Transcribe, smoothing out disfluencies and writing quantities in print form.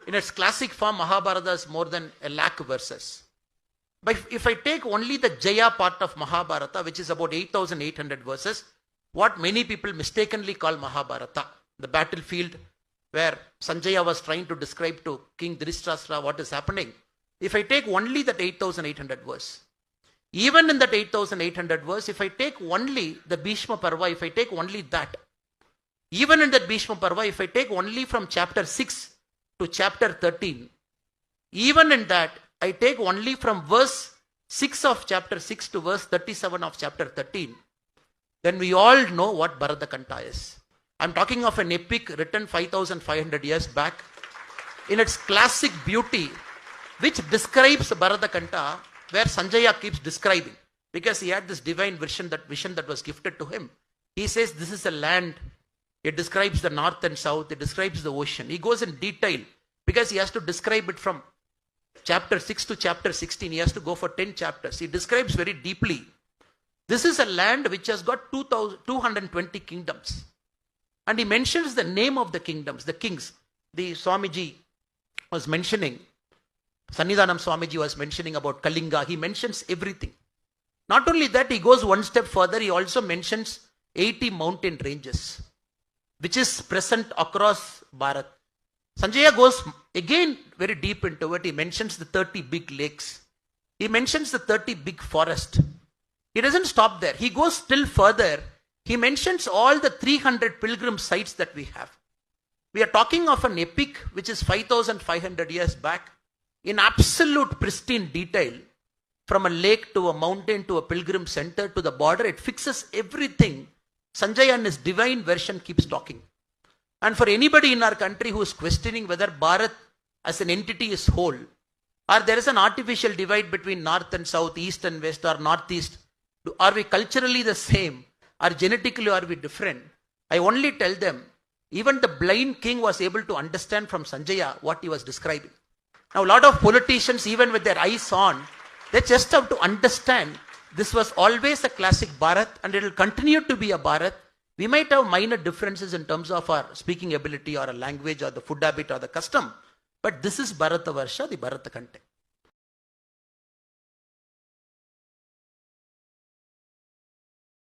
In its classic form, Mahabharata is more than 1,00,000 verses. But if I take only the Jaya part of Mahabharata, which is about 8,800 verses, what many people mistakenly call Mahabharata, the battlefield where Sanjaya was trying to describe to King Dhritarashtra what is happening. If I take only that 8,800 verse, even in that 8,800 verse, if I take only the Bhishma Parva, if I take only that, even in that Bhishma Parva, if I take only from chapter 6 to chapter 13, even in that, I take only from verse 6 of chapter 6 to verse 37 of chapter 13, then we all know what Bharata Kanta is. I'm talking of an epic written 5,500 years back in its classic beauty, which describes Bharata Kanta, where Sanjaya keeps describing, because he had this divine vision that was gifted to him. He says this is a land. It describes the north and south. It describes the ocean. He goes in detail because he has to describe it from chapter 6 to chapter 16. He has to go for 10 chapters. He describes very deeply. This is a land which has got 220 kingdoms. And he mentions the name of the kingdoms, the kings. The Swamiji was mentioning, Sannidhanam Swamiji was mentioning about Kalinga. He mentions everything. Not only that, he goes one step further. He also mentions 80 mountain ranges, which is present across Bharat. Sanjaya goes again very deep into it. He mentions the 30 big lakes. He mentions the 30 big forests. He doesn't stop there. He goes still further. He mentions all the 300 pilgrim sites that we have. We are talking of an epic which is 5,500 years back in absolute pristine detail, from a lake to a mountain to a pilgrim center to the border. It fixes everything. Sanjaya in his divine version keeps talking. And for anybody in our country who is questioning whether Bharat as an entity is whole, or there is an artificial divide between north and south, east and west, or northeast, are we culturally the same, or genetically are we different? I only tell them, even the blind king was able to understand from Sanjaya what he was describing. Now a lot of politicians, even with their eyes on, they just have to understand this was always a classic Bharat and it will continue to be a Bharat. We might have minor differences in terms of our speaking ability or a language or the food habit or the custom, but this is Bharata Varsha, the Bharata Kanta.